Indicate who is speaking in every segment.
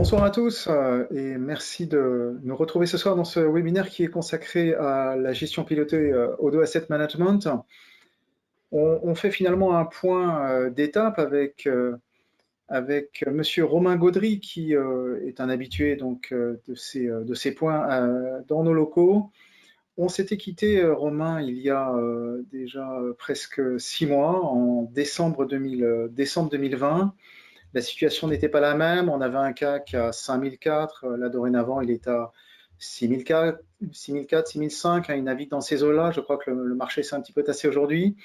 Speaker 1: Bonsoir à tous et merci de nous retrouver ce soir dans ce webinaire qui est consacré à la gestion pilotée Odo Asset Management. On fait finalement un point d'étape avec Monsieur Romain Gaudry qui est un habitué donc, de ces points dans nos locaux. On s'était quitté, Romain, il y a déjà presque 6 mois, en décembre 2020. La situation n'était pas la même. On avait un CAC à 5004. Là, dorénavant, il est à 6004, 6004, 6005. Il navigue dans ces eaux-là. Je crois que le marché s'est un petit peu tassé aujourd'hui.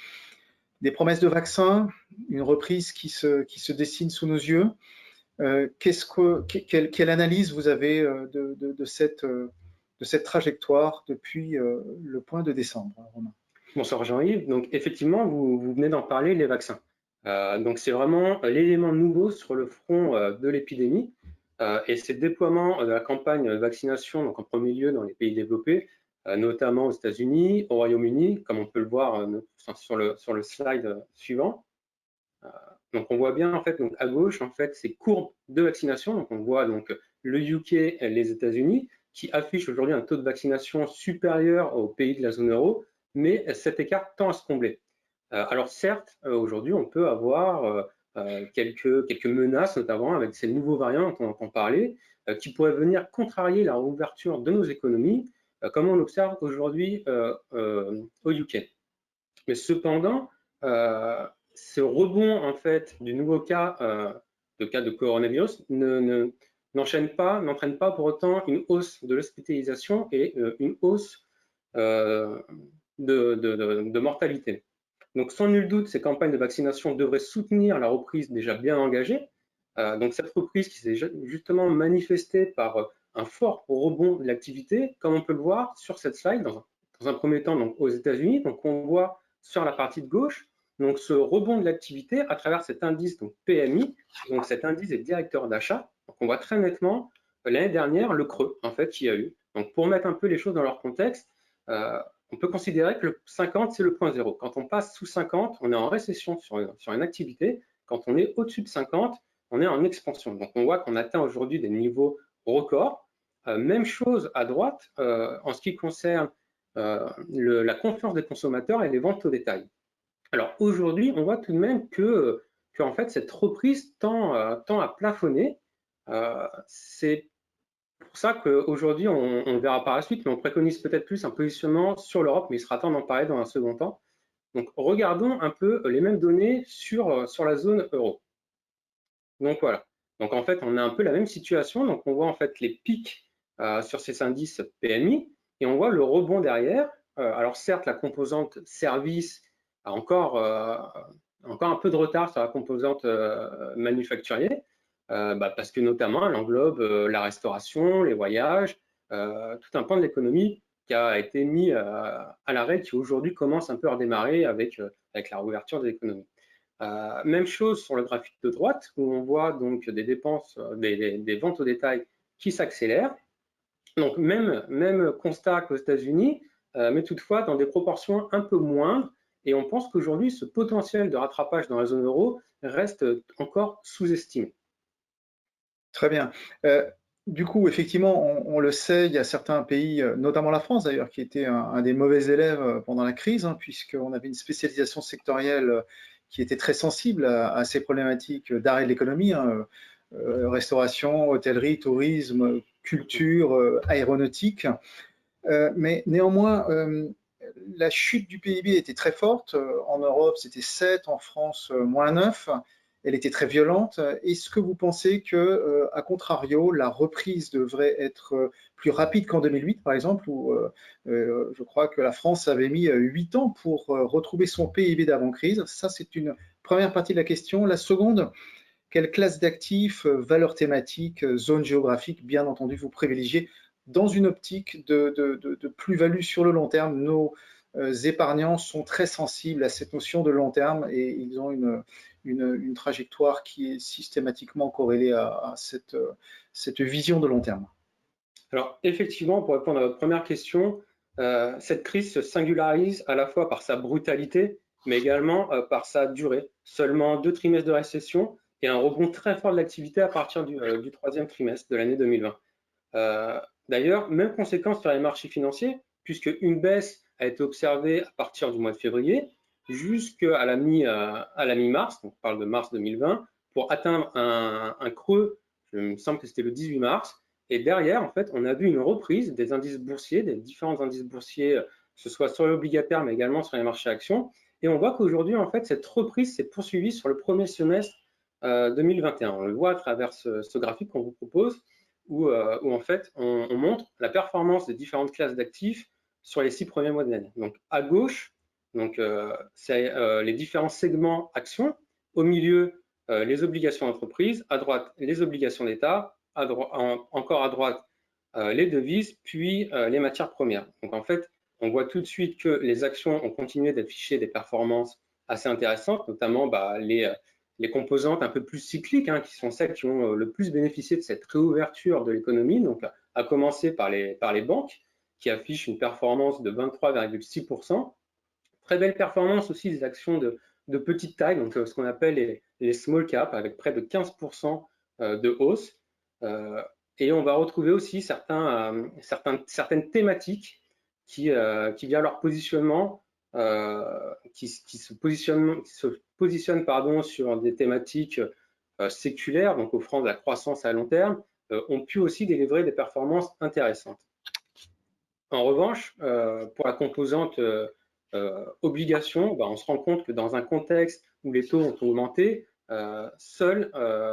Speaker 1: Des promesses de vaccins, une reprise qui se dessine sous nos yeux. Quelle analyse vous avez de cette trajectoire depuis le point de décembre, Romain?
Speaker 2: Bonsoir Jean-Yves. Donc effectivement, vous venez d'en parler, les vaccins. Donc c'est vraiment l'élément nouveau sur le front de l'épidémie et c'est le déploiement de la campagne de vaccination, donc en premier lieu dans les pays développés, notamment aux États-Unis, au Royaume-Uni, comme on peut le voir sur le slide suivant. Donc on voit bien en fait, donc à gauche en fait ces courbes de vaccination. Donc on voit donc le UK et les États-Unis qui affichent aujourd'hui un taux de vaccination supérieur aux pays de la zone euro, mais cet écart tend à se combler. Alors certes, aujourd'hui on peut avoir quelques menaces, notamment avec ces nouveaux variants dont on entend parler, qui pourraient venir contrarier la réouverture de nos économies, comme on l'observe aujourd'hui au UK. Mais cependant, ce rebond en fait du nouveau cas de coronavirus n'entraîne pas pour autant une hausse de l'hospitalisation et une hausse de mortalité. Donc sans nul doute, ces campagnes de vaccination devraient soutenir la reprise déjà bien engagée. Donc cette reprise qui s'est justement manifestée par un fort rebond de l'activité, comme on peut le voir sur cette slide, dans un premier temps donc, aux États-Unis. Donc on voit sur la partie de gauche donc ce rebond de l'activité à travers cet indice donc PMI. Donc cet indice est directeur d'achat. Donc on voit très nettement l'année dernière le creux en fait qu'il y a eu. Donc pour mettre un peu les choses dans leur contexte, on peut considérer que le 50 c'est le point zéro. Quand on passe sous 50, on est en récession sur une activité. Quand on est au-dessus de 50, on est en expansion. Donc on voit qu'on atteint aujourd'hui des niveaux records. Même chose à droite en ce qui concerne la confiance des consommateurs et les ventes au détail. Alors aujourd'hui, on voit tout de même que en fait, cette reprise tend à plafonner. C'est pour ça qu'aujourd'hui, on le verra par la suite, mais on préconise peut-être plus un positionnement sur l'Europe, mais il sera temps d'en parler dans un second temps. Donc regardons un peu les mêmes données sur la zone euro. Donc voilà. Donc en fait, on a un peu la même situation. Donc on voit en fait les pics sur ces indices PMI et on voit le rebond derrière. Alors certes, la composante service a encore un peu de retard sur la composante manufacturière, parce que notamment elle englobe la restauration, les voyages, tout un pan de l'économie qui a été mis à l'arrêt, qui aujourd'hui commence un peu à redémarrer avec la réouverture de l'économie. Même chose sur le graphique de droite, où on voit donc des dépenses, des ventes au détail qui s'accélèrent. Donc même constat qu'aux États-Unis, mais toutefois dans des proportions un peu moindres. Et on pense qu'aujourd'hui, ce potentiel de rattrapage dans la zone euro reste encore sous-estimé.
Speaker 1: Très bien. Du coup, effectivement, on le sait, il y a certains pays, notamment la France d'ailleurs, qui était un des mauvais élèves pendant la crise, puisqu'on avait une spécialisation sectorielle qui était très sensible à ces problématiques d'arrêt de l'économie, restauration, hôtellerie, tourisme, culture, aéronautique. Mais néanmoins, la chute du PIB était très forte. En Europe, c'était 7, en France, moins 9. Elle était très violente. Est-ce que vous pensez que, à contrario, la reprise devrait être plus rapide qu'en 2008, par exemple, où je crois que la France avait mis 8 ans pour retrouver son PIB d'avant-crise? Ça, c'est une première partie de la question. La seconde, quelle classe d'actifs, valeurs thématiques, zones géographiques, bien entendu, vous privilégiez dans une optique de plus-value sur le long terme? Nos épargnants sont très sensibles à cette notion de long terme et ils ont une trajectoire qui est systématiquement corrélée à cette vision de long terme.
Speaker 2: Alors effectivement, pour répondre à votre première question, cette crise se singularise à la fois par sa brutalité, mais également par sa durée. Seulement 2 trimestres de récession et un rebond très fort de l'activité à partir du troisième trimestre de l'année 2020. D'ailleurs, même conséquence sur les marchés financiers, puisque une baisse a été observée à partir du mois de février jusqu'à la mi-mars, donc on parle de mars 2020, pour atteindre un creux, il me semble que c'était le 18 mars, et derrière, en fait, on a vu une reprise des indices boursiers, des différents indices boursiers, que ce soit sur l'obligataire, mais également sur les marchés actions, et on voit qu'aujourd'hui, en fait, cette reprise s'est poursuivie sur le premier semestre 2021. On le voit à travers ce graphique qu'on vous propose, où en fait, on montre la performance des différentes classes d'actifs sur les 6 premiers mois de l'année. Donc, à gauche, c'est les différents segments actions. Au milieu, les obligations d'entreprise. À droite, les obligations d'État. Encore à droite, les devises, puis les matières premières. Donc, en fait, on voit tout de suite que les actions ont continué d'afficher des performances assez intéressantes, notamment les composantes un peu plus cycliques, hein, qui sont celles qui ont le plus bénéficié de cette réouverture de l'économie, donc à commencer par les banques, qui affichent une performance de 23,6%. Très belle performance aussi des actions de petite taille, donc ce qu'on appelle les small cap, avec près de 15% de hausse. Et on va retrouver aussi certaines thématiques qui via leur positionnement, qui se positionnent pardon, sur des thématiques séculaires, donc offrant de la croissance à long terme, ont pu aussi délivrer des performances intéressantes. En revanche, pour la composante obligations, on se rend compte que dans un contexte où les taux ont augmenté, seules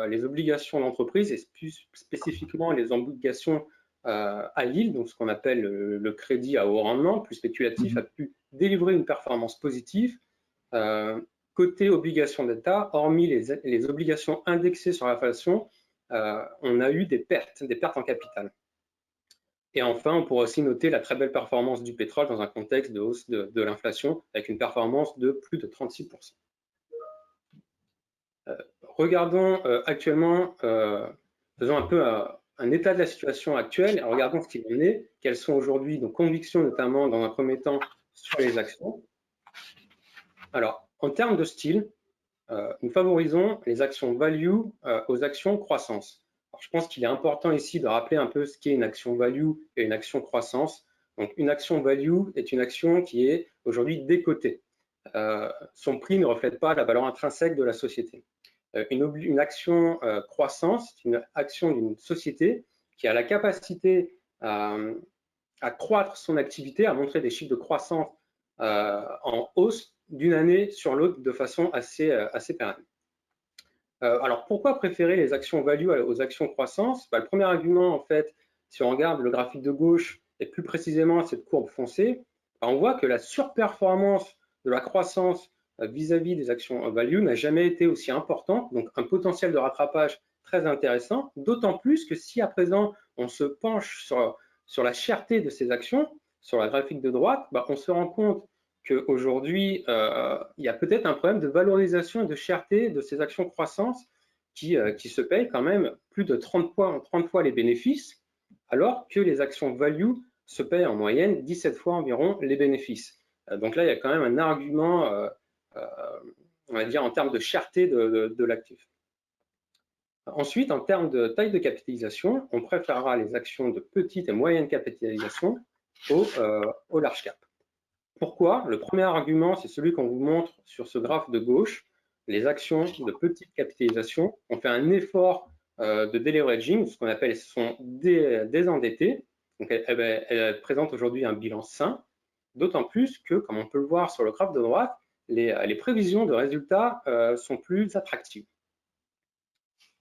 Speaker 2: les obligations d'entreprise, et plus spécifiquement les obligations à yield, donc ce qu'on appelle le crédit à haut rendement, plus spéculatif, a pu délivrer une performance positive. Côté obligations d'État, hormis les obligations indexées sur l'inflation, on a eu des pertes en capital. Et enfin, on pourrait aussi noter la très belle performance du pétrole dans un contexte de hausse de l'inflation, avec une performance de plus de 36%. Regardons actuellement, faisons un peu un état de la situation actuelle, regardons ce qu'il en est, quelles sont aujourd'hui nos convictions, notamment dans un premier temps sur les actions. Alors, en termes de style, nous favorisons les actions value aux actions croissance. Alors, je pense qu'il est important ici de rappeler un peu ce qu'est une action value et une action croissance. Donc, une action value est une action qui est aujourd'hui décotée. Son prix ne reflète pas la valeur intrinsèque de la société. Une action croissance, c'est une action d'une société qui a la capacité à croître son activité, à montrer des chiffres de croissance en hausse d'une année sur l'autre de façon assez pérenne. Alors, pourquoi préférer les actions value aux actions croissance? Le premier argument, en fait, si on regarde le graphique de gauche et plus précisément cette courbe foncée, on voit que la surperformance de la croissance vis-à-vis des actions value n'a jamais été aussi importante, donc un potentiel de rattrapage très intéressant, d'autant plus que si à présent on se penche sur la cherté de ces actions, sur la graphique de droite, on se rend compte qu'aujourd'hui, il y a peut-être un problème de valorisation et de cherté de ces actions croissance qui se payent quand même plus de 30 fois les bénéfices, alors que les actions value se payent en moyenne 17 fois environ les bénéfices. Donc là, il y a quand même un argument, on va dire, en termes de cherté de l'actif. Ensuite, en termes de taille de capitalisation, on préférera les actions de petite et moyenne capitalisation au large cap. Pourquoi? Le premier argument, c'est celui qu'on vous montre sur ce graphe de gauche. Les actions de petite capitalisation ont fait un effort de deleveraging, ce qu'on appelle sont désendettées. Donc, elles présentent aujourd'hui un bilan sain, d'autant plus que, comme on peut le voir sur le graphe de droite, les prévisions de résultats sont plus attractives.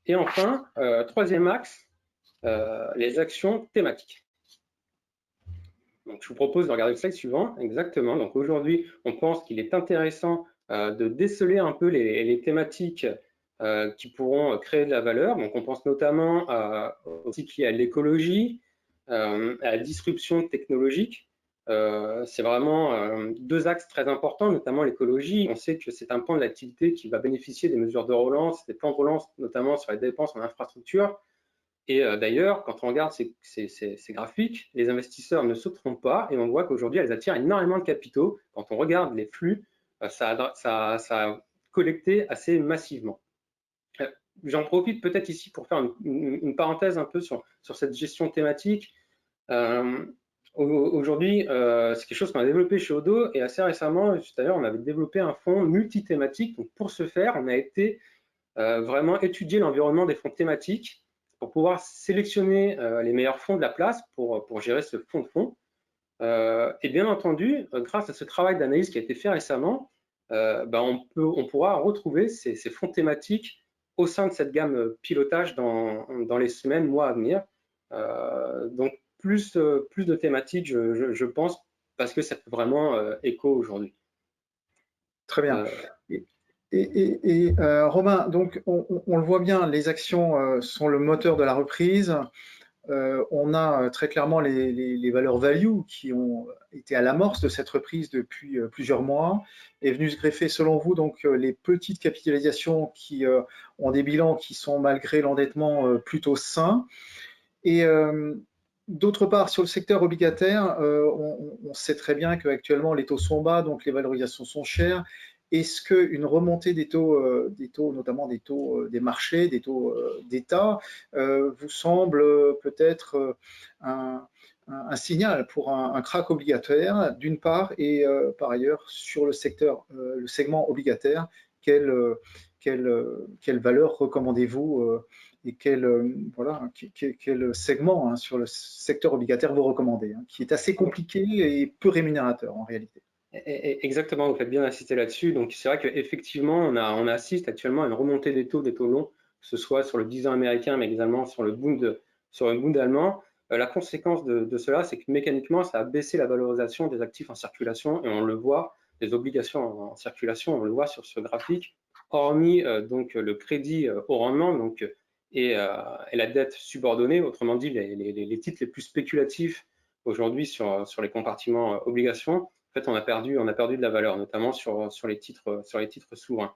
Speaker 2: Et enfin, troisième axe, les actions thématiques. Donc, je vous propose de regarder le slide suivant. Exactement. Donc, aujourd'hui, on pense qu'il est intéressant de déceler un peu les thématiques qui pourront créer de la valeur. Donc, on pense notamment aussi qu'il y a l'écologie, à la disruption technologique. C'est vraiment deux axes très importants, notamment l'écologie. On sait que c'est un pan de l'activité qui va bénéficier des mesures de relance, des plans de relance, notamment sur les dépenses en infrastructure. Et d'ailleurs, quand on regarde ces graphiques, les investisseurs ne se trompent pas et on voit qu'aujourd'hui, elles attirent énormément de capitaux. Quand on regarde les flux, ça a collecté assez massivement. J'en profite peut-être ici pour faire une parenthèse un peu sur cette gestion thématique. Aujourd'hui, c'est quelque chose qu'on a développé chez Odo, et assez récemment, tout à l'heure, on avait développé un fonds multithématique. Donc pour ce faire, on a été vraiment étudier l'environnement des fonds thématiques pour pouvoir sélectionner les meilleurs fonds de la place pour gérer ce fonds de fonds. Et bien entendu, grâce à ce travail d'analyse qui a été fait récemment, on pourra retrouver ces fonds thématiques au sein de cette gamme pilotage dans les semaines, mois à venir. Donc plus de thématiques, je pense, parce que ça fait vraiment écho aujourd'hui.
Speaker 1: Très bien. Romain, donc on le voit bien, les actions sont le moteur de la reprise. On a très clairement les valeurs value qui ont été à l'amorce de cette reprise depuis plusieurs mois. Est venu se greffer, selon vous, donc les petites capitalisations qui ont des bilans qui sont, malgré l'endettement, plutôt sains. Et d'autre part, sur le secteur obligataire, on sait très bien qu'actuellement les taux sont bas, donc les valorisations sont chères. Est-ce qu'une remontée des taux, notamment des taux des marchés, des taux d'État, vous semble peut-être un signal pour un krach obligataire, d'une part, et par ailleurs, sur le secteur, le segment obligataire, quelle valeur recommandez-vous et quel segment sur le secteur obligataire vous recommandez, qui est assez compliqué et peu rémunérateur en réalité?
Speaker 2: Exactement, vous faites bien insister là-dessus. Donc c'est vrai qu'effectivement, on assiste actuellement à une remontée des taux longs, que ce soit sur le 10 ans américain, mais également sur le Bund allemand. La conséquence de cela, c'est que mécaniquement, ça a baissé la valorisation des actifs en circulation, et on le voit, des obligations en circulation, on le voit sur ce graphique, hormis donc le crédit au rendement, donc et la dette subordonnée, autrement dit les titres les plus spéculatifs aujourd'hui sur les compartiments obligations. En fait, on a perdu de la valeur, notamment sur les titres souverains.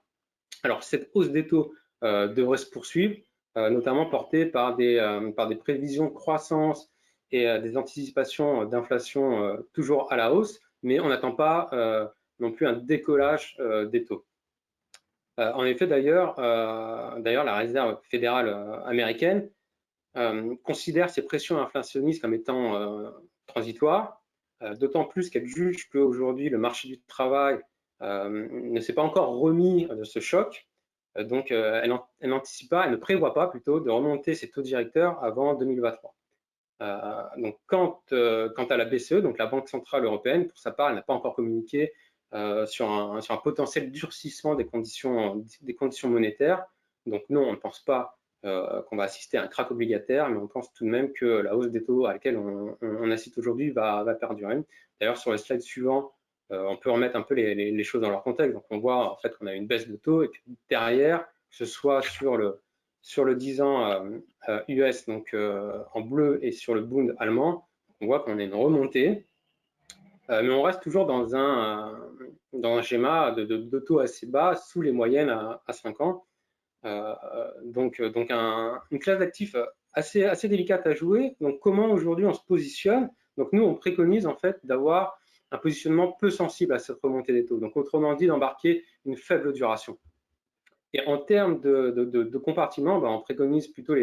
Speaker 2: Alors, cette hausse des taux devrait se poursuivre, notamment portée par des prévisions de croissance et des anticipations d'inflation toujours à la hausse, mais on n'attend pas non plus un décollage des taux. En effet, d'ailleurs, la Réserve fédérale américaine considère ces pressions inflationnistes comme étant transitoires, d'autant plus qu'elle juge qu'aujourd'hui le marché du travail ne s'est pas encore remis de ce choc. Donc elle n'anticipe pas, elle ne prévoit pas plutôt de remonter ses taux directeurs avant 2023. Donc quant à la BCE, donc la Banque centrale européenne, pour sa part, elle n'a pas encore communiqué sur un potentiel durcissement des conditions monétaires. Donc non, on ne pense pas qu'on va assister à un krach obligataire, mais on pense tout de même que la hausse des taux à laquelle on assiste aujourd'hui va perdurer. D'ailleurs, sur les slides suivants, on peut remettre un peu les choses dans leur contexte. Donc on voit en fait qu'on a une baisse de taux, et que derrière, que ce soit sur le 10 ans US, donc en bleu, et sur le Bund allemand, on voit qu'on a une remontée. Mais on reste toujours dans un schéma de taux assez bas, sous les moyennes à 5 ans. Donc une classe d'actifs assez délicate à jouer. Donc comment aujourd'hui on se positionne? Donc nous, on préconise en fait d'avoir un positionnement peu sensible à cette remontée des taux. Donc autrement dit, d'embarquer une faible duration. Et en termes de compartiments, on préconise plutôt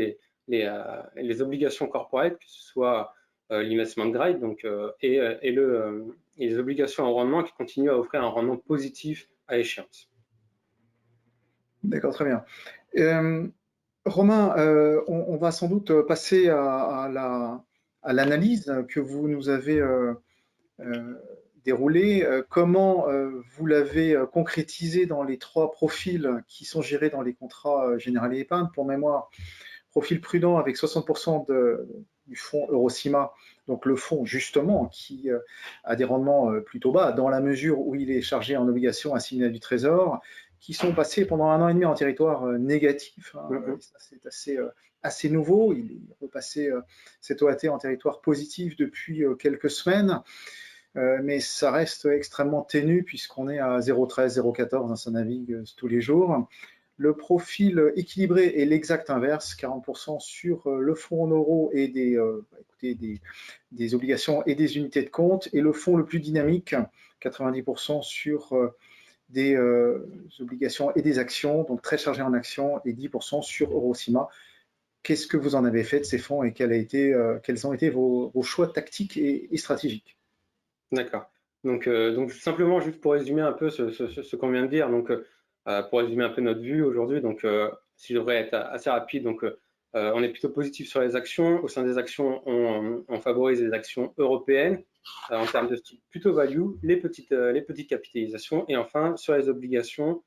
Speaker 2: les obligations corporate, que ce soit l'investment grade, donc, et les obligations en rendement qui continuent à offrir un rendement positif à échéance.
Speaker 1: D'accord, très bien. Romain, on va sans doute passer à l'analyse que vous nous avez déroulée. Comment vous l'avez concrétisé dans les 3 profils qui sont gérés dans les contrats généralisés épargne? Pour mémoire, profil prudent avec 60% du fonds Eurocima, donc le fonds justement qui a des rendements plutôt bas dans la mesure où il est chargé en obligations assignées à du trésor, qui sont passés pendant 1 an et demi en territoire négatif. C'est assez nouveau. Il est repassé cet OAT en territoire positif depuis quelques semaines. Mais ça reste extrêmement ténu puisqu'on est à 0,13, 0,14, ça navigue tous les jours. Le profil équilibré est l'exact inverse, 40% sur le fonds en euros et des obligations et des unités de compte, et le fonds le plus dynamique, 90% sur des obligations et des actions, donc très chargées en actions, et 10% sur Eurocima. Qu'est-ce que vous en avez fait de ces fonds et quels ont été vos choix tactiques et stratégiques?
Speaker 2: D'accord. Donc simplement, juste pour résumer un peu ce qu'on vient de dire, pour résumer un peu notre vue aujourd'hui, si je devrais être assez rapide, on est plutôt positif sur les actions. Au sein des actions, on favorise les actions européennes en termes de style plutôt value, les petites capitalisations, et enfin sur les obligations,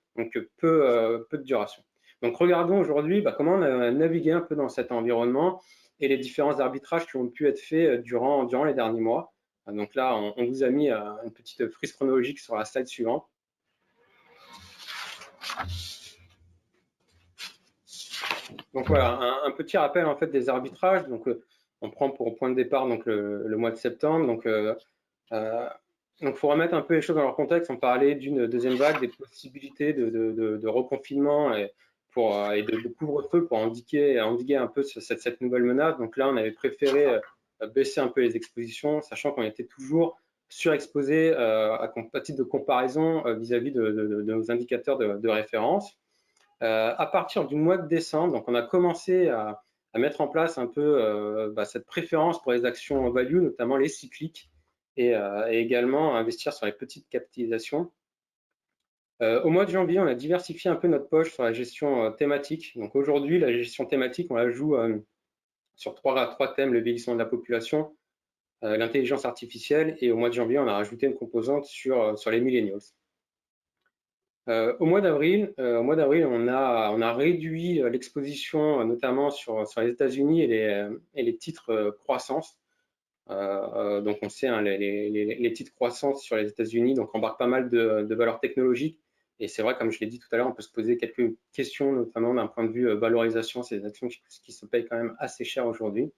Speaker 2: peu de duration. Donc regardons aujourd'hui comment on a navigué un peu dans cet environnement et les différents arbitrages qui ont pu être faits durant les derniers mois. Donc là, on vous a mis une petite frise chronologique sur la slide suivante. Donc voilà, un petit rappel en fait des arbitrages. On prend pour point de départ le mois de septembre. Faut remettre un peu les choses dans leur contexte. On parlait d'une deuxième vague, des possibilités de reconfinement et de couvre-feu pour endiguer un peu cette nouvelle menace. Donc là, on avait préféré baisser un peu les expositions, sachant qu'on était toujours surexposé à titre de comparaison vis-à-vis de nos indicateurs de référence. À partir du mois de décembre, donc on a commencé à mettre en place un peu cette préférence pour les actions value, notamment les cycliques, et également à investir sur les petites capitalisations. Au mois de janvier, on a diversifié un peu notre poche sur la gestion thématique. Donc aujourd'hui, la gestion thématique, on la joue sur trois thèmes: le vieillissement de la population, l'intelligence artificielle, et au mois de janvier, on a rajouté une composante sur les millennials. Au mois d'avril, on a réduit l'exposition, notamment sur les États-Unis et les titres croissance. Donc on sait, hein, les titres croissance sur les États-Unis embarquent pas mal de valeurs technologiques. Et c'est vrai, comme je l'ai dit tout à l'heure, on peut se poser quelques questions, notamment d'un point de vue valorisation. C'est des actions qui se payent quand même assez cher aujourd'hui.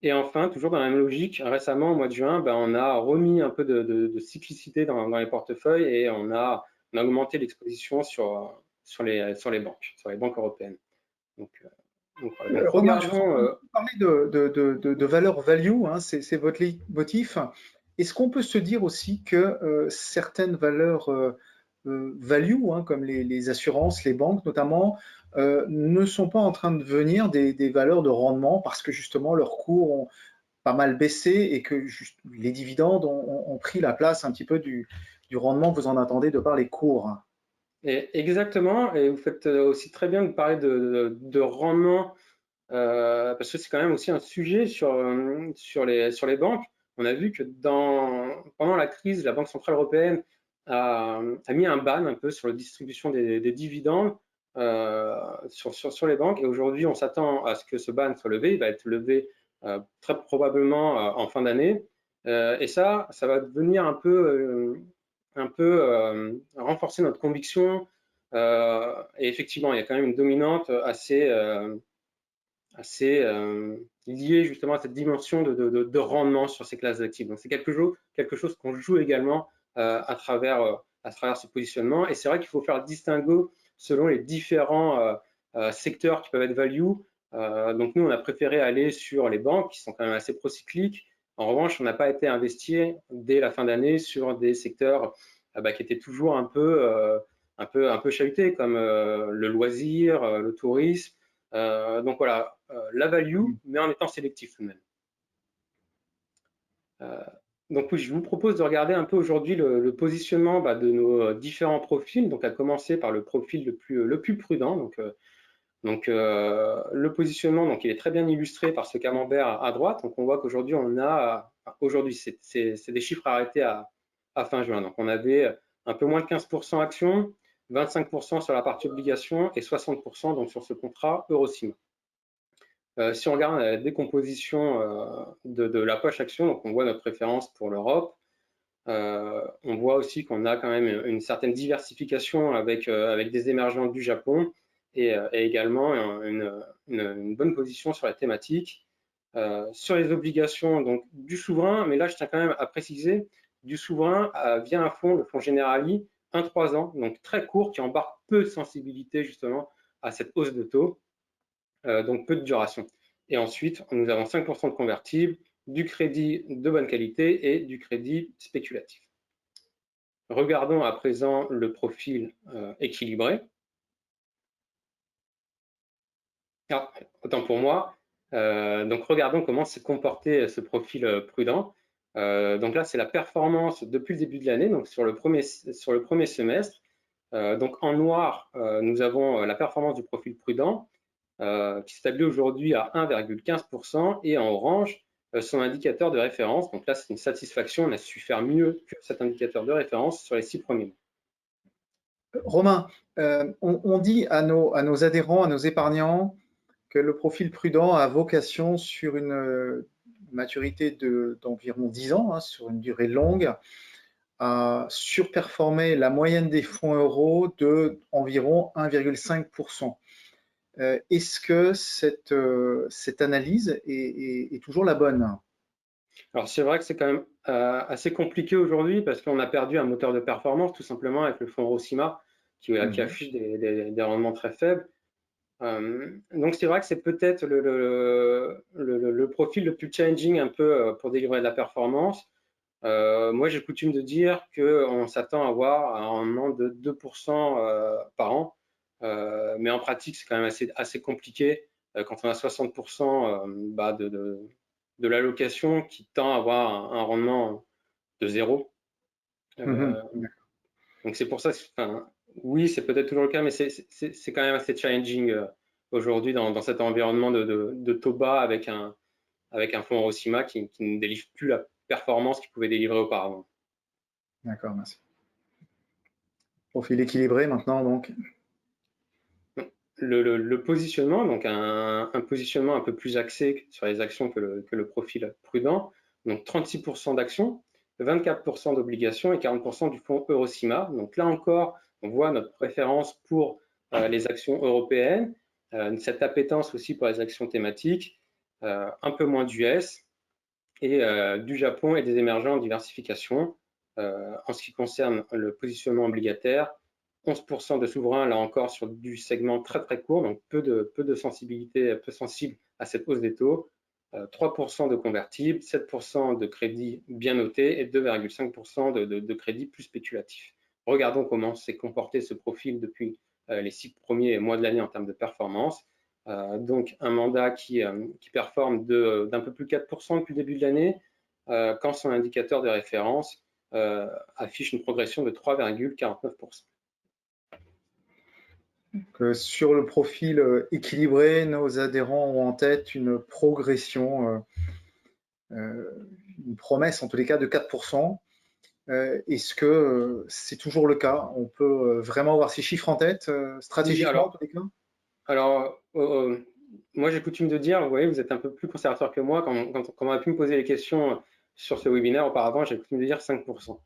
Speaker 2: Et enfin, toujours dans la même logique, récemment, au mois de juin, on a remis un peu de cyclicité dans les portefeuilles, et on a augmenté l'exposition sur les banques européennes.
Speaker 1: Romain, je vous
Speaker 2: Regardons.
Speaker 1: entends parler de valeur value, hein, c'est votre leitmotiv. Est-ce qu'on peut se dire aussi que certaines valeurs value, hein, comme les assurances, les banques notamment, ne sont pas en train de devenir des valeurs de rendement parce que justement leurs cours ont pas mal baissé et que les dividendes ont pris la place un petit peu du rendement que vous en attendez de par les cours?
Speaker 2: Exactement, et vous faites aussi très bien de parler de rendement, parce que c'est quand même aussi un sujet sur les banques. On a vu que pendant la crise, la Banque centrale européenne a mis un ban un peu sur la distribution des dividendes sur les banques, et aujourd'hui on s'attend à ce que ce ban soit levé. Il va être levé très probablement en fin d'année, et ça va devenir un peu renforcer notre conviction. Et effectivement, il y a quand même une dominante assez liée justement à cette dimension de rendement sur ces classes d'actifs. Donc c'est quelque chose qu'on joue également à travers ce positionnement. Et c'est vrai qu'il faut faire le distinguo selon les différents secteurs qui peuvent être value. Donc nous, on a préféré aller sur les banques qui sont quand même assez procycliques. En revanche, on n'a pas été investi dès la fin d'année sur des secteurs qui étaient toujours un peu chahutés, comme le loisir, le tourisme. Donc voilà, la value, mais en étant sélectif tout de même. Donc oui, je vous propose de regarder un peu aujourd'hui le positionnement de nos différents profils, donc à commencer par le profil le plus prudent. Le positionnement, il est très bien illustré par ce camembert à droite. Donc on voit qu'aujourd'hui aujourd'hui c'est des chiffres arrêtés à fin juin. Donc on avait un peu moins de 15% actions, 25% sur la partie obligation et 60% donc sur ce contrat Eurocima. Si on regarde la décomposition de la poche action, donc on voit notre préférence pour l'Europe. On voit aussi qu'on a quand même une certaine diversification avec des émergents du Japon, et également une bonne position sur la thématique. Sur les obligations, donc du souverain, mais là je tiens quand même à préciser, du souverain via un fonds, le fonds Generali, 1-3 ans, donc très court, qui embarque peu de sensibilité justement à cette hausse de taux, donc peu de duration. Et ensuite, nous avons 5% de convertibles, du crédit de bonne qualité et du crédit spéculatif. Regardons à présent le profil équilibré. Ah, autant pour moi. Donc regardons comment s'est comporté ce profil prudent. Donc là, c'est la performance depuis le début de l'année, donc sur le premier semestre. Donc en noir, nous avons la performance du profil prudent qui s'établit aujourd'hui à 1,15% et en orange, son indicateur de référence. Donc là, c'est une satisfaction, on a su faire mieux que cet indicateur de référence sur les 6 premiers mois.
Speaker 1: Romain, on dit à nos adhérents, à nos épargnants, que le profil prudent a vocation sur une maturité d'environ 10 ans, hein, sur une durée longue, à surperformer la moyenne des fonds euros de environ 1,5%. Est-ce que cette analyse est toujours la bonne?
Speaker 2: Alors c'est vrai que c'est quand même assez compliqué aujourd'hui parce qu'on a perdu un moteur de performance tout simplement avec le fonds Rosima qui affiche des rendements très faibles. Donc c'est vrai que c'est peut-être le profil le plus challenging un peu pour délivrer de la performance. Moi j'ai coutume de dire qu'on s'attend à avoir un rendement de 2% par an, mais en pratique c'est quand même assez compliqué quand on a 60% de l'allocation qui tend à avoir un rendement de zéro.
Speaker 1: Mhm.
Speaker 2: Donc c'est pour ça, enfin, oui, c'est peut-être toujours le cas, mais c'est quand même assez challenging aujourd'hui dans cet environnement de taux bas avec un fonds Rosima qui ne délivre plus la performance qu'il pouvait délivrer auparavant.
Speaker 1: D'accord, merci. Profil équilibré maintenant, donc.
Speaker 2: Le positionnement, donc un positionnement un peu plus axé sur les actions que le profil prudent, donc 36% d'actions, 24% d'obligations et 40% du fonds Eurocima. Donc là encore, on voit notre préférence pour les actions européennes, cette appétence aussi pour les actions thématiques, un peu moins d'US et du Japon et des émergents en diversification. En ce qui concerne le positionnement obligataire, 11% de souverains, là encore, sur du segment très très court, donc peu de sensibilité, peu sensible à cette hausse des taux, 3% de convertibles, 7% de crédits bien notés et 2,5% de crédits plus spéculatifs. Regardons comment s'est comporté ce profil depuis les 6 premiers mois de l'année en termes de performance. Donc un mandat qui performe d'un peu plus de 4% depuis le début de l'année, quand son indicateur de référence affiche une progression de 3,49%.
Speaker 1: Sur le profil équilibré, nos adhérents ont en tête une progression, une promesse en tous les cas de 4%. Est-ce que c'est toujours le cas? On peut vraiment avoir ces chiffres en tête,
Speaker 2: Oui,
Speaker 1: stratégiquement en tous les cas?
Speaker 2: alors moi j'ai coutume de dire, vous voyez, vous êtes un peu plus conservateur que moi, quand on a pu me poser les questions sur ce webinaire auparavant, j'ai coutume de dire 5%.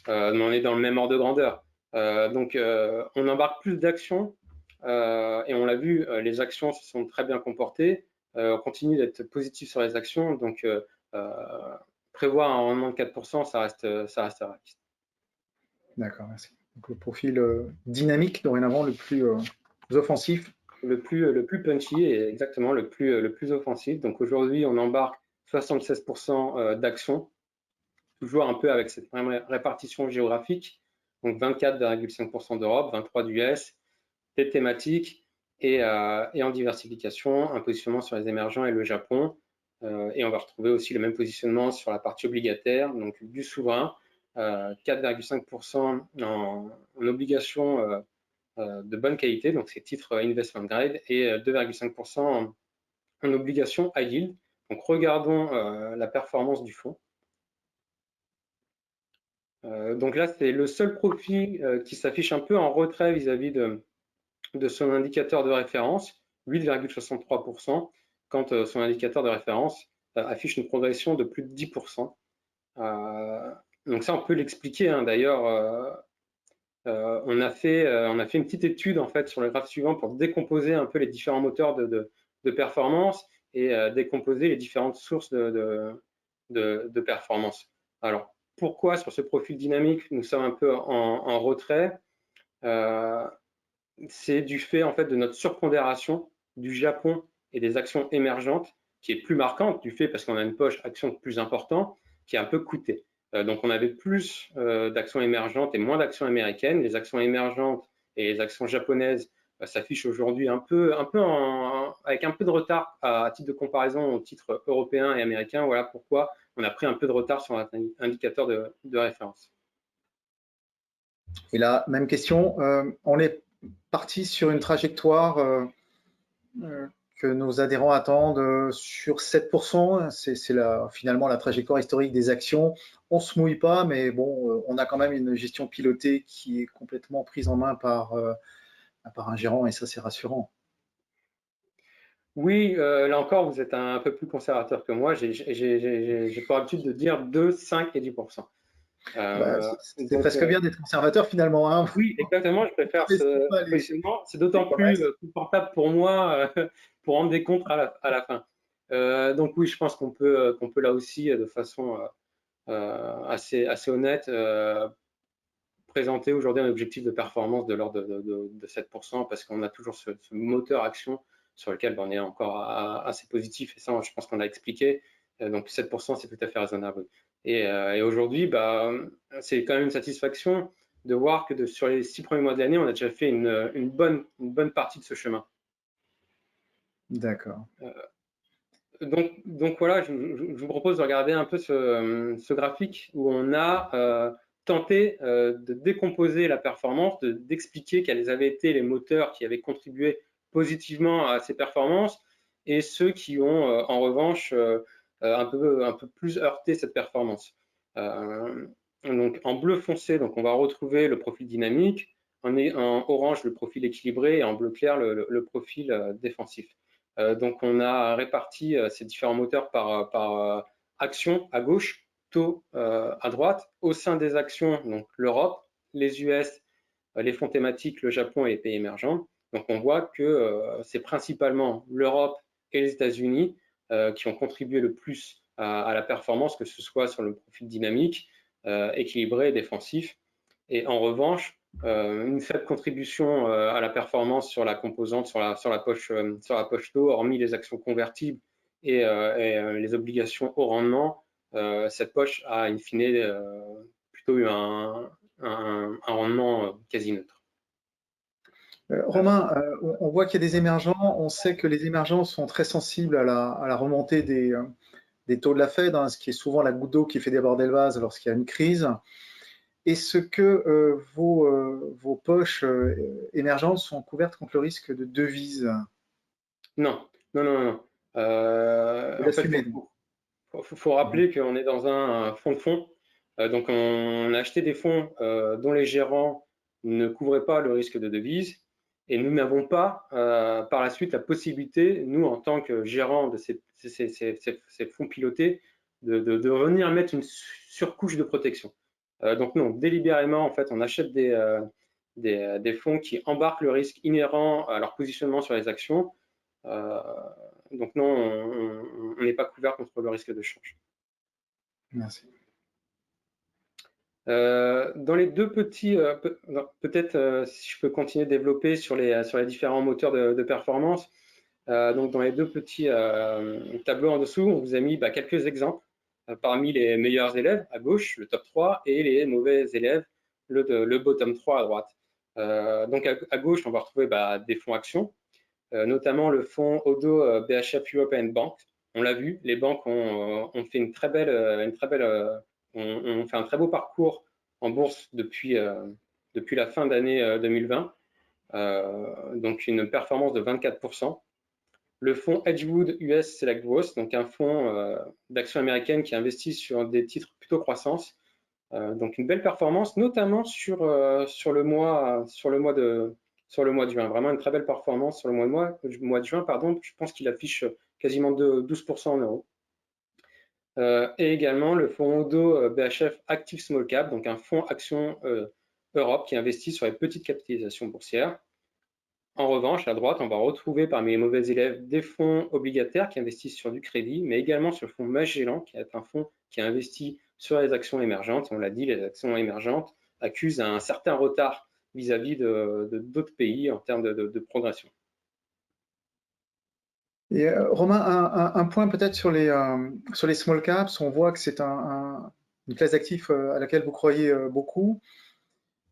Speaker 2: Mais on est dans le même ordre de grandeur. Donc on embarque plus d'actions et on l'a vu, les actions se sont très bien comportées. On continue d'être positif sur les actions, donc prévoir un rendement de 4%, ça reste réaliste.
Speaker 1: D'accord, merci. Donc le profil dynamique, dorénavant, le plus offensif.
Speaker 2: Le plus punchy et exactement le plus offensif. Donc aujourd'hui, on embarque 76% d'actions, toujours un peu avec cette même répartition géographique. Donc 24,5% d'Europe, 23 d'US, des thématiques et en diversification, un positionnement sur les émergents et le Japon. Et on va retrouver aussi le même positionnement sur la partie obligataire, donc du souverain, 4,5% en obligations de bonne qualité, donc c'est titres investment grade, et 2,5% en obligations high yield. Donc regardons la performance du fonds. Donc là, c'est le seul profil qui s'affiche un peu en retrait vis-à-vis de son indicateur de référence, 8,63%, quand son indicateur de référence affiche une progression de plus de 10%. Donc ça, on peut l'expliquer. Hein. D'ailleurs, on a fait une petite étude en fait sur le graphe suivant pour décomposer un peu les différents moteurs de performance et décomposer les différentes sources de performance. Alors, pourquoi sur ce profil dynamique, nous sommes un peu en retrait? C'est du fait en fait de notre surpondération du Japon et des actions émergentes qui est plus marquante du fait parce qu'on a une poche action plus importante qui est un peu coûtée. Donc on avait plus d'actions émergentes et moins d'actions américaines. Les actions émergentes et les actions japonaises s'affichent aujourd'hui avec un peu de retard à titre de comparaison au titre européen et américain. Voilà pourquoi on a pris un peu de retard sur notre indicateur de référence.
Speaker 1: Et là, même question, on est parti sur une trajectoire que nos adhérents attendent sur 7%. C'est finalement la trajectoire historique des actions. On ne se mouille pas, mais bon, on a quand même une gestion pilotée qui est complètement prise en main par un gérant, et ça, c'est rassurant.
Speaker 2: Oui, là encore, vous êtes un peu plus conservateur que moi. J'ai pour habitude de dire 2, 5 et 10%.
Speaker 1: Bah, c'est presque bien d'être conservateur finalement, hein.
Speaker 2: Oui, exactement, je préfère ce positionnement. C'est d'autant plus confortable pour moi pour rendre des comptes à la fin. Donc oui, je pense qu'on peut là aussi, de façon assez honnête, présenter aujourd'hui un objectif de performance de l'ordre de 7%, parce qu'on a toujours ce moteur action sur lequel on est encore assez positif, et ça, je pense qu'on a expliqué. Donc 7%, c'est tout à fait raisonnable. Et aujourd'hui, c'est quand même une satisfaction de voir que sur les 6 premiers mois de l'année, on a déjà fait une bonne partie de ce chemin.
Speaker 1: D'accord.
Speaker 2: Donc voilà, je vous propose de regarder un peu ce graphique où on a tenté de décomposer la performance, d'expliquer quels avaient été les moteurs qui avaient contribué positivement à ces performances et ceux qui ont en revanche un peu plus heurté cette performance. Donc en bleu foncé, donc on va retrouver le profil dynamique, en orange le profil équilibré et en bleu clair le profil défensif. Donc on a réparti ces différents moteurs par action à gauche, taux à droite. Au sein des actions, donc l'Europe, les US, les fonds thématiques, le Japon et les pays émergents. Donc on voit que c'est principalement l'Europe et les États-Unis qui ont contribué le plus à la performance, que ce soit sur le profil dynamique, équilibré et défensif. Et en revanche, une faible contribution à la performance sur la composante, sur la poche taux, hormis les actions convertibles et les obligations au rendement. Cette poche a in fine plutôt eu un rendement quasi neutre.
Speaker 1: Romain, on voit qu'il y a des émergents. On sait que les émergents sont très sensibles à la remontée des taux de la Fed, hein, ce qui est souvent la goutte d'eau qui fait déborder le vase lorsqu'il y a une crise. Est-ce que vos poches émergentes sont couvertes contre le risque de devise?
Speaker 2: Non, non, non, non. En fait, faut rappeler qu'on est dans un fonds de fonds. Donc, on a acheté des fonds dont les gérants ne couvraient pas le risque de devise. Et nous n'avons pas, par la suite, la possibilité, nous, en tant que gérants de ces fonds pilotés, de revenir mettre une surcouche de protection. Donc, non, délibérément, en fait, on achète des fonds qui embarquent le risque inhérent à leur positionnement sur les actions. Donc non, on n'est pas couvert contre le risque de change.
Speaker 1: Merci.
Speaker 2: Dans les deux petits, peut-être si je peux continuer de développer sur les différents moteurs de performance. Donc dans les deux petits tableaux en dessous, on vous a mis quelques exemples parmi les meilleurs élèves à gauche, le top 3, et les mauvais élèves, le bottom 3 à droite. Donc à gauche, on va retrouver des fonds actions, notamment le fonds Odo BHF European Bank. On l'a vu, les banques ont fait on fait un très beau parcours en bourse depuis la fin d'année 2020, donc une performance de 24%. Le fonds Edgewood US Select Growth, donc un fonds d'actions américaines qui investit sur des titres plutôt croissance, donc une belle performance, notamment sur le mois de juin. Vraiment une très belle performance sur le mois de juin. Pardon, je pense qu'il affiche quasiment 12% en euros. Et également le fonds Odo BHF Active Small Cap, donc un fonds action Europe qui investit sur les petites capitalisations boursières. En revanche, à droite, on va retrouver parmi les mauvais élèves des fonds obligataires qui investissent sur du crédit, mais également sur le fonds Magellan, qui est un fonds qui investit sur les actions émergentes. On l'a dit, les actions émergentes accusent un certain retard vis-à-vis d'autres pays en termes de progression.
Speaker 1: Et Romain, un point peut-être sur les small caps. On voit que c'est un une classe d'actifs à laquelle vous croyez beaucoup.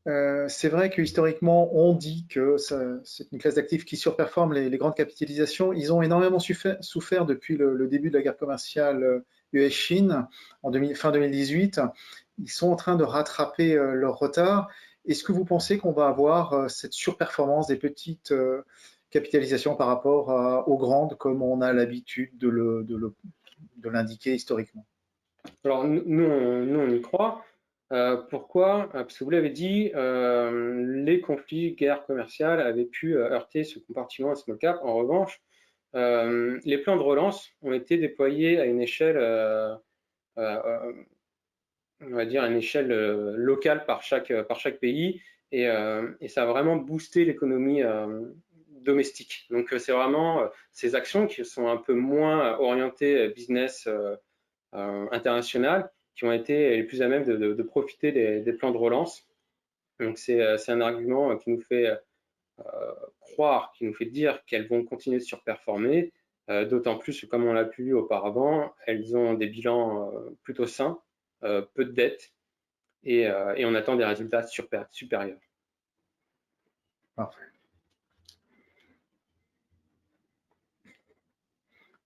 Speaker 1: C'est vrai que historiquement, on dit que c'est une classe d'actifs qui surperforme les grandes capitalisations. Ils ont énormément souffert depuis le début de la guerre commerciale US-Chine en fin 2018. Ils sont en train de rattraper leur retard. Est-ce que vous pensez qu'on va avoir cette surperformance des petites capitalisations par rapport aux grandes, comme on a l'habitude de l'indiquer historiquement?
Speaker 2: Alors, nous, on y croit. Pourquoi? Parce que vous l'avez dit, les conflits, guerres commerciales avaient pu heurter ce compartiment à small cap. En revanche, les plans de relance ont été déployés à une échelle, euh, on va dire, à une échelle locale par chaque pays, et ça a vraiment boosté l'économie domestique. Donc, c'est vraiment ces actions qui sont un peu moins orientées business international qui ont été les plus à même de profiter des plans de relance. Donc, c'est un argument qui nous fait croire, qui nous fait dire qu'elles vont continuer de surperformer, d'autant plus que, comme on l'a pu auparavant, elles ont des bilans plutôt sains, peu de dettes, et on attend des résultats supérieurs.
Speaker 1: Parfait.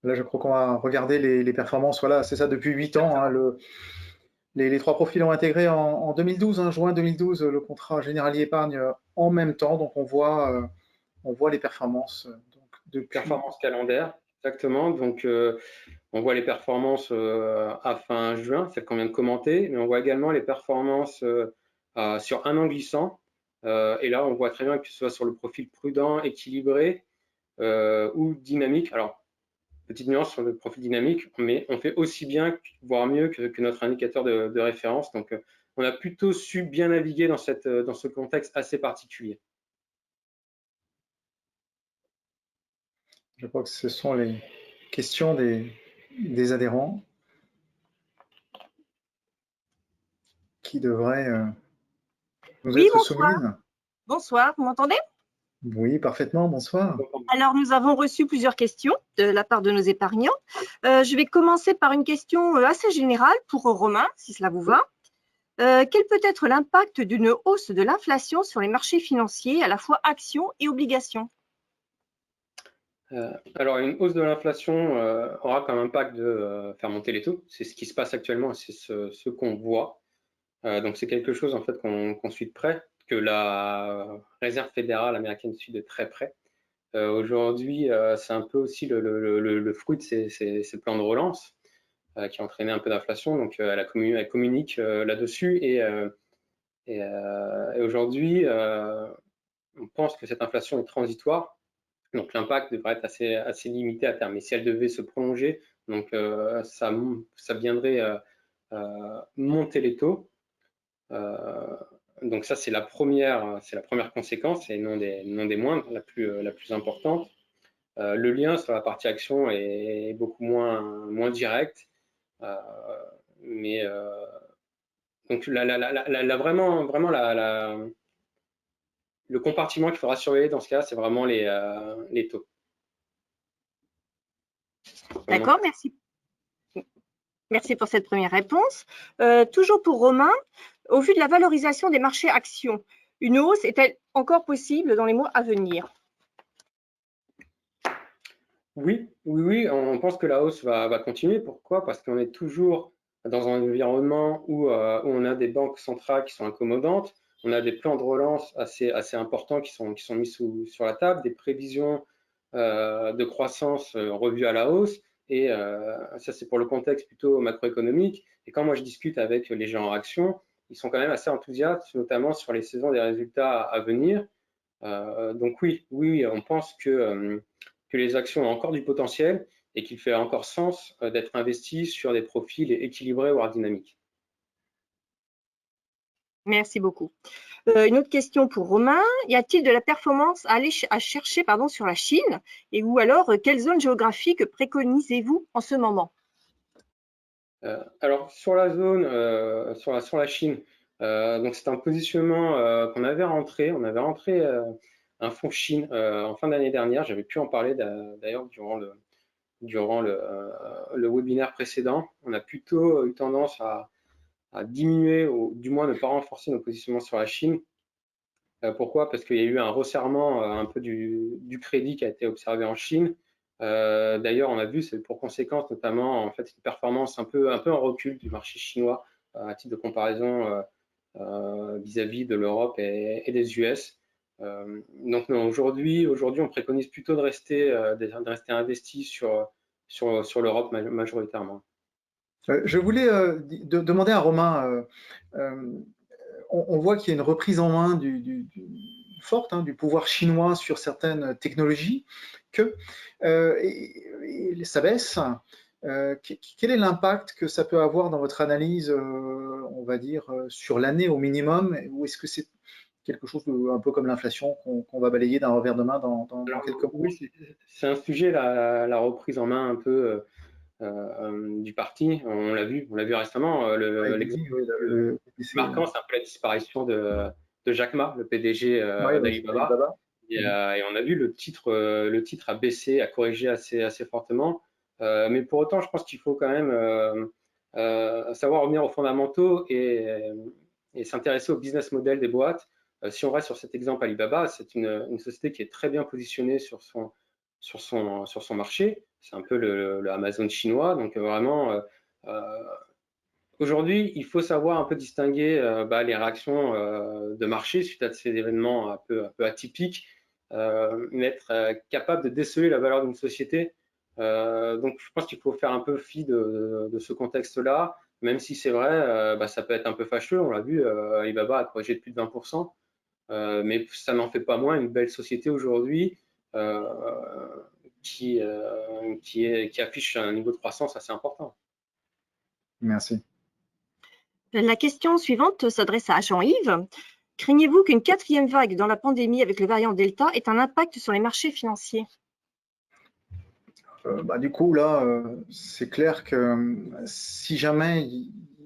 Speaker 1: Là, je crois qu'on va regarder les performances. Voilà, c'est ça depuis 8 ans. Hein, les trois profils ont intégré en 2012, hein, juin 2012, le contrat Générali Épargne en même temps. Donc, on voit les performances donc, depuis.
Speaker 2: Performance calendaire, exactement. Donc, on voit les performances à fin juin, celles qu'on vient de commenter, mais on voit également les performances sur un an glissant. Et là, on voit très bien que ce soit sur le profil prudent, équilibré ou dynamique. Alors, petite nuance sur le profil dynamique, mais on fait aussi bien, voire mieux que notre indicateur de référence. Donc, on a plutôt su bien naviguer dans ce contexte assez particulier.
Speaker 1: Je crois que ce sont les questions des adhérents qui devraient nous
Speaker 3: Oui,
Speaker 1: être
Speaker 3: bonsoir.
Speaker 1: soumises.
Speaker 3: Bonsoir, vous m'entendez?
Speaker 1: Oui, parfaitement. Bonsoir.
Speaker 3: Alors, nous avons reçu plusieurs questions de la part de nos épargnants. Je vais commencer par une question assez générale pour Romain, si cela vous va. Quel peut être l'impact d'une hausse de l'inflation sur les marchés financiers, à la fois actions et obligations?
Speaker 2: Alors, une hausse de l'inflation aura comme impact de faire monter les taux. C'est ce qui se passe actuellement et c'est ce qu'on voit. Donc, c'est quelque chose en fait qu'on suit de près, que la Réserve fédérale américaine suit de très près. Aujourd'hui, c'est un peu aussi le fruit de ces plans de relance qui a entraîné un peu d'inflation. Donc, elle communique là-dessus et aujourd'hui, on pense que cette inflation est transitoire. Donc, l'impact devrait être assez limité à terme. Mais si elle devait se prolonger, donc ça viendrait monter les taux. Donc ça, c'est la première conséquence et non des moindres, la plus importante. Le lien sur la partie action est beaucoup moins direct, euh, mais donc vraiment le compartiment qu'il faudra surveiller dans ce cas, c'est vraiment les taux.
Speaker 3: D'accord, merci. Merci pour cette première réponse. Toujours pour Romain, au vu de la valorisation des marchés actions, une hausse est-elle encore possible dans les mois à venir?
Speaker 2: Oui, on pense que la hausse va continuer. Pourquoi? Parce qu'on est toujours dans un environnement où on a des banques centrales qui sont incommodantes, on a des plans de relance assez importants qui sont mis sur la table, des prévisions de croissance revues à la hausse, et ça c'est pour le contexte plutôt macroéconomique. Et quand moi je discute avec les gens en action, ils sont quand même assez enthousiastes, notamment sur les saisons des résultats à venir. Donc oui, on pense que les actions ont encore du potentiel et qu'il fait encore sens d'être investi sur des profils équilibrés voire dynamiques.
Speaker 3: Merci beaucoup. Une autre question pour Romain. Y a-t-il de la performance à chercher sur la Chine? Et ou alors, quelle zone géographique préconisez-vous en ce moment?
Speaker 2: Alors sur la zone, sur la Chine, donc c'est un positionnement qu'on avait rentré. On avait rentré un fonds Chine en fin d'année dernière. J'avais pu en parler d'ailleurs durant le webinaire précédent. On a plutôt eu tendance diminuer ou du moins ne pas renforcer nos positionnements sur la Chine. Pourquoi? Parce qu'il y a eu un resserrement un peu du crédit qui a été observé en Chine. D'ailleurs, on a vu, c'est pour conséquence notamment en fait une performance un peu en recul du marché chinois à titre de comparaison vis-à-vis de l'Europe et des US. Donc aujourd'hui, on préconise plutôt de rester investi sur l'Europe majoritairement.
Speaker 1: Je voulais demander à Romain, on voit qu'il y a une reprise en main forte du pouvoir chinois sur certaines technologies, et ça baisse. Quel est l'impact que ça peut avoir dans votre analyse, on va dire, sur l'année au minimum, ou est-ce que c'est quelque chose un peu comme l'inflation qu'on va balayer d'un revers de main dans quelques mois?
Speaker 2: Oui, c'est un sujet, la reprise en main un peu du parti. On l'a vu récemment. L'exemple marquant, c'est un peu la disparition de Jack Ma, le PDG d'Alibaba. Et on a vu le titre a baissé, a corrigé assez fortement. Mais pour autant, je pense qu'il faut quand même savoir revenir aux fondamentaux et s'intéresser au business model des boîtes. Si on reste sur cet exemple Alibaba, c'est une société qui est très bien positionnée sur son marché. C'est un peu le Amazon chinois. Donc vraiment, aujourd'hui, il faut savoir un peu distinguer les réactions de marché suite à ces événements un peu atypiques, mais être capable de déceler la valeur d'une société. Donc, je pense qu'il faut faire un peu fi de ce contexte-là, même si c'est vrai, ça peut être un peu fâcheux. On l'a vu, Alibaba a corrigé de plus de 20%, mais ça n'en fait pas moins une belle société aujourd'hui qui affiche un niveau de croissance assez important.
Speaker 1: Merci.
Speaker 3: La question suivante s'adresse à Jean-Yves. Craignez-vous qu'une 4e vague dans la pandémie avec le variant Delta ait un impact sur les marchés financiers?
Speaker 1: Du coup, là, c'est clair que si jamais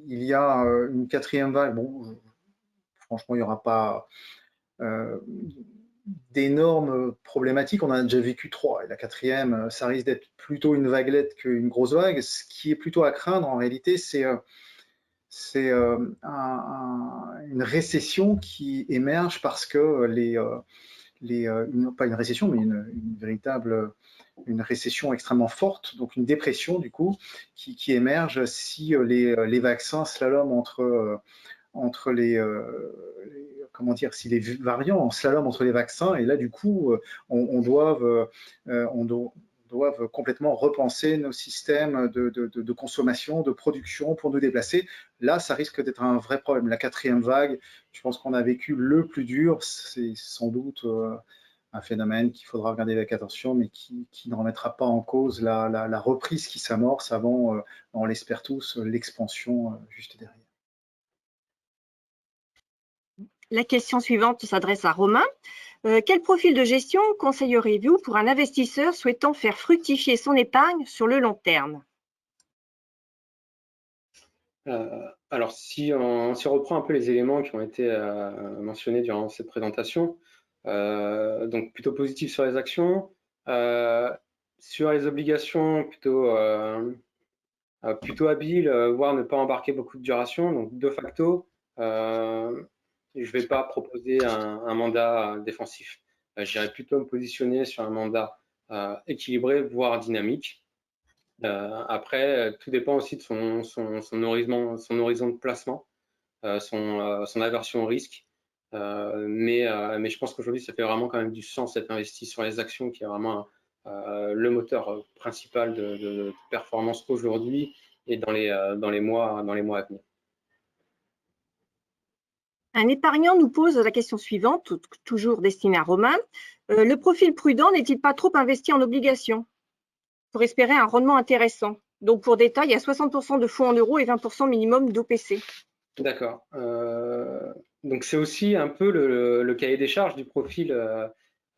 Speaker 1: il y a une 4e vague, bon, franchement, il n'y aura pas d'énormes problématiques. On en a déjà vécu 3. Et la 4e, ça risque d'être plutôt une vaguelette qu'une grosse vague. Ce qui est plutôt à craindre, en réalité, c'est une récession qui émerge parce que pas une récession, mais une récession extrêmement forte, donc une dépression du coup, qui émerge si les vaccins slaloment entre comment dire, si les variants slaloment entre les vaccins, et là du coup, on doive complètement repenser nos systèmes de consommation, de production pour nous déplacer. Là, ça risque d'être un vrai problème. La 4e vague, je pense qu'on a vécu le plus dur. C'est sans doute un phénomène qu'il faudra regarder avec attention, mais qui ne remettra pas en cause la reprise qui s'amorce avant, on l'espère tous, l'expansion juste derrière.
Speaker 3: La question suivante s'adresse à Romain. Quel profil de gestion conseillerez-vous pour un investisseur souhaitant faire fructifier son épargne sur le long terme?
Speaker 2: Alors, si on reprend un peu les éléments qui ont été mentionnés durant cette présentation, donc plutôt positif sur les actions, sur les obligations plutôt habile, voire ne pas embarquer beaucoup de duration. Donc de facto, je ne vais pas proposer un mandat défensif. J'irai plutôt me positionner sur un mandat équilibré, voire dynamique. Après, tout dépend aussi de son horizon de placement, son aversion au risque. Mais je pense qu'aujourd'hui, ça fait vraiment quand même du sens d'être investi sur les actions, qui est vraiment le moteur principal de performance aujourd'hui et dans les mois à venir.
Speaker 3: Un épargnant nous pose la question suivante, toujours destinée à Romain. Le profil prudent n'est-il pas trop investi en obligations pour espérer un rendement intéressant? Donc, pour détail, il y a 60% de fonds en euros et 20% minimum d'OPC.
Speaker 2: D'accord. Donc, c'est aussi un peu le cahier des charges du profil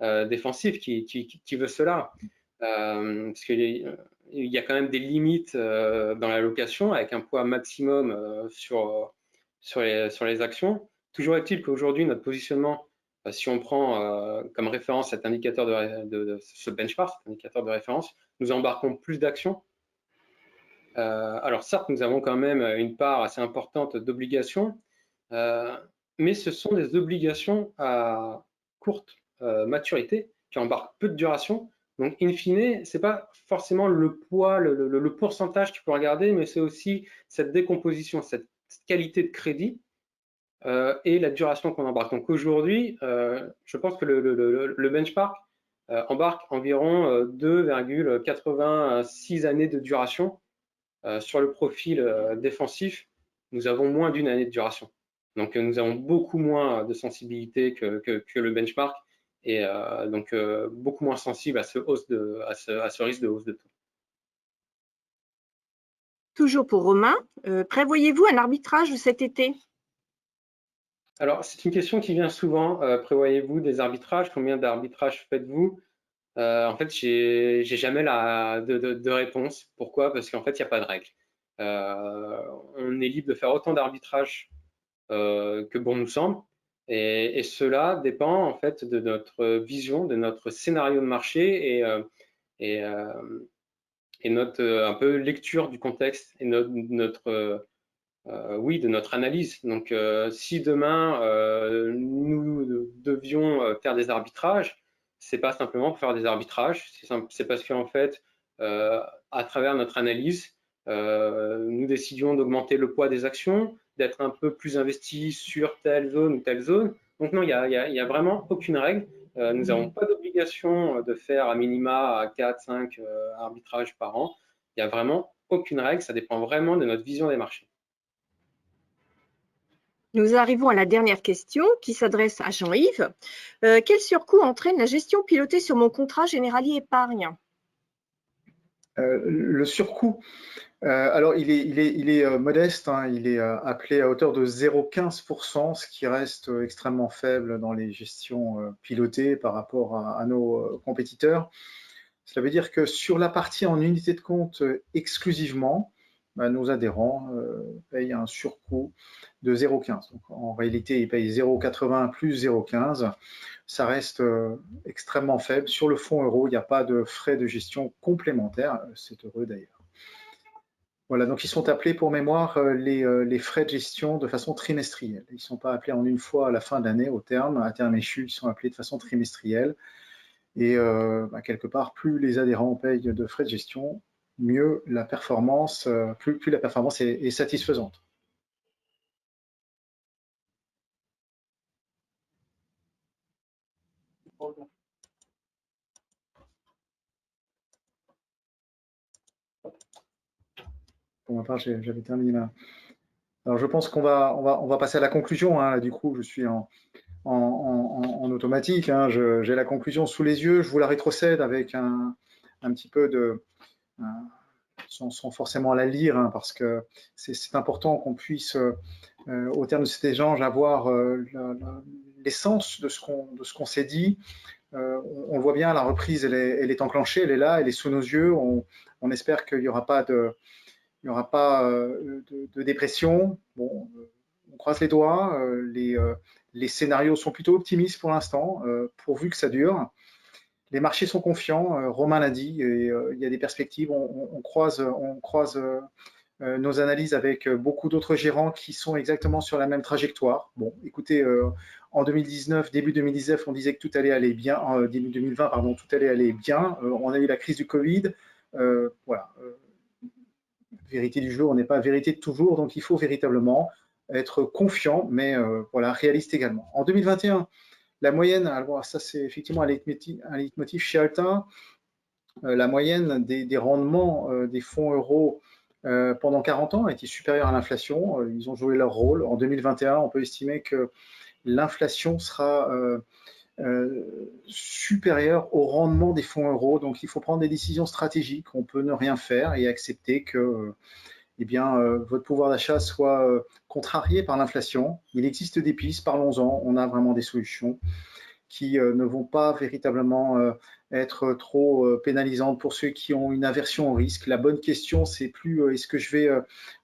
Speaker 2: défensif qui veut cela. Parce qu'il y a quand même des limites dans l'allocation avec un poids maximum sur les actions. Toujours est-il qu'aujourd'hui, notre positionnement, si on prend comme référence cet indicateur de ce benchmark, cet indicateur de référence, nous embarquons plus d'actions Alors certes, nous avons quand même une part assez importante d'obligations, mais ce sont des obligations à courte maturité qui embarquent peu de duration. Donc, in fine, ce n'est pas forcément le poids, le pourcentage qu'il faut regarder, mais c'est aussi cette décomposition, cette qualité de crédit et la duration qu'on embarque. Donc aujourd'hui, je pense que le benchmark embarque environ 2,86 années de duration. Sur le profil défensif, nous avons moins d'une année de duration. Donc nous avons beaucoup moins de sensibilité que le benchmark et donc beaucoup moins sensible à ce risque de hausse de taux.
Speaker 3: Toujours pour Romain, prévoyez-vous un arbitrage cet été?
Speaker 2: Alors, c'est une question qui vient souvent. Prévoyez-vous des arbitrages? Combien d'arbitrages faites-vous? En fait, j'ai jamais de réponse. Pourquoi? Parce qu'en fait, il n'y a pas de règle. On est libre de faire autant d'arbitrages que bon nous semble. Et cela dépend en fait de notre vision, de notre scénario de marché et notre un peu lecture du contexte et oui, de notre analyse. Donc, si demain nous devions faire des arbitrages, c'est pas simplement pour faire des arbitrages, c'est parce qu'en fait, à travers notre analyse, nous décidions d'augmenter le poids des actions, d'être un peu plus investi sur telle zone ou telle zone. Donc non, il y a vraiment aucune règle. Nous n'avons pas d'obligation de faire à minima 4-5 arbitrages par an. Il n'y a vraiment aucune règle, ça dépend vraiment de notre vision des marchés.
Speaker 3: Nous arrivons à la dernière question qui s'adresse à Jean-Yves. Quel surcoût entraîne la gestion pilotée sur mon contrat Generali Épargne?
Speaker 1: Le surcoût, alors il est modeste, hein, il est appelé à hauteur de 0,15%, ce qui reste extrêmement faible dans les gestions pilotées par rapport à nos compétiteurs. Cela veut dire que sur la partie en unité de compte exclusivement, nos adhérents payent un surcoût de 0,15. Donc, en réalité, ils payent 0,80 plus 0,15. Ça reste extrêmement faible. Sur le fonds euro, il n'y a pas de frais de gestion complémentaires. C'est heureux d'ailleurs. Voilà, donc ils sont appelés pour mémoire les frais de gestion de façon trimestrielle. Ils ne sont pas appelés en une fois à la fin de l'année, à terme échu, ils sont appelés de façon trimestrielle. Et quelque part, plus les adhérents payent de frais de gestion, mieux la performance, plus la performance est satisfaisante. Pour ma part, j'avais terminé là. Alors, je pense qu'on va passer à la conclusion. Hein. Là, du coup, je suis en automatique. Hein. J'ai la conclusion sous les yeux. Je vous la rétrocède avec un petit peu de... sans forcément la lire, hein, parce que c'est important qu'on puisse, au terme de cet échange, avoir l'essence de ce qu'on s'est dit. On le voit bien, la reprise, elle est enclenchée, elle est là, elle est sous nos yeux. On espère qu'il n'y aura pas de dépression. Bon, on croise les doigts. Les scénarios sont plutôt optimistes pour l'instant, pourvu que ça dure. Les marchés sont confiants, Romain l'a dit, et il y a des perspectives. On croise nos analyses avec beaucoup d'autres gérants qui sont exactement sur la même trajectoire. Bon, écoutez, en 2019, début 2019, on disait que tout allait aller bien, début 2020, pardon, tout allait aller bien. On a eu la crise du Covid. Voilà. Vérité du jour, on n'est pas vérité de toujours, donc il faut véritablement être confiant, mais voilà, réaliste également. En 2021, la moyenne, alors ça c'est effectivement un leitmotiv chez Alta, la moyenne des rendements des fonds euros pendant 40 ans a été supérieure à l'inflation. Ils ont joué leur rôle. En 2021, on peut estimer que l'inflation sera supérieure au rendement des fonds euros. Donc il faut prendre des décisions stratégiques. On peut ne rien faire et accepter que votre pouvoir d'achat soit contrarié par l'inflation. Il existe des pistes, parlons-en. On a vraiment des solutions qui ne vont pas véritablement être trop pénalisantes pour ceux qui ont une aversion au risque. La bonne question, c'est plus est-ce que je vais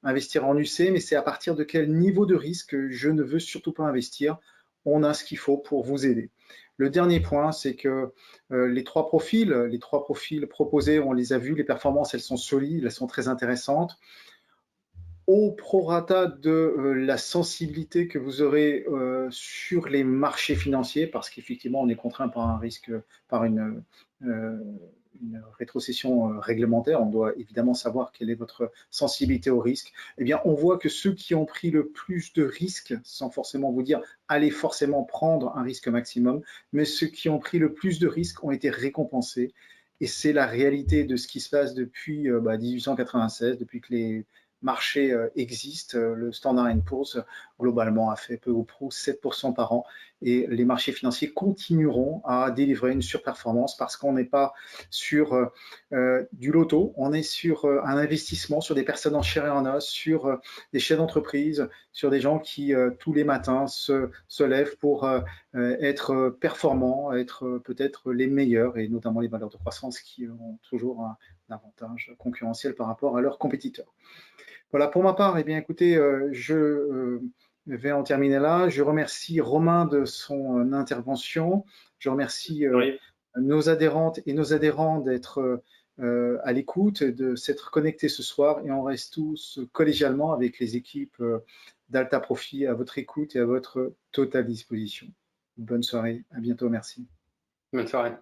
Speaker 1: investir en UC, mais c'est à partir de quel niveau de risque je ne veux surtout pas investir. On a ce qu'il faut pour vous aider. Le dernier point, c'est que les trois profils proposés, on les a vus, les performances, elles sont solides, elles sont très intéressantes. Au prorata de la sensibilité que vous aurez sur les marchés financiers, parce qu'effectivement, on est contraint par un risque, par une rétrocession réglementaire, on doit évidemment savoir quelle est votre sensibilité au risque. Eh bien, on voit que ceux qui ont pris le plus de risques, sans forcément vous dire allez forcément prendre un risque maximum, mais ceux qui ont pris le plus de risques ont été récompensés. Et c'est la réalité de ce qui se passe depuis 1896, depuis que les marché existe. Le Standard & Poor's, globalement, a fait peu ou prou 7% par an. Et les marchés financiers continueront à délivrer une surperformance parce qu'on n'est pas sur du loto, on est sur un investissement, sur des personnes en chair et en os, sur des chefs d'entreprise, sur des gens qui, tous les matins, se lèvent pour être performants, être peut-être les meilleurs, et notamment les valeurs de croissance qui ont toujours un avantage concurrentiel par rapport à leurs compétiteurs. Voilà, pour ma part, eh bien, écoutez, je vais en terminer là. Je remercie Romain de son intervention. Je remercie nos adhérentes et nos adhérents d'être à l'écoute, de s'être connectés ce soir, et on reste tous collégialement avec les équipes d'Alta Profit à votre écoute et à votre totale disposition. Bonne soirée, à bientôt, merci.
Speaker 2: Bonne soirée.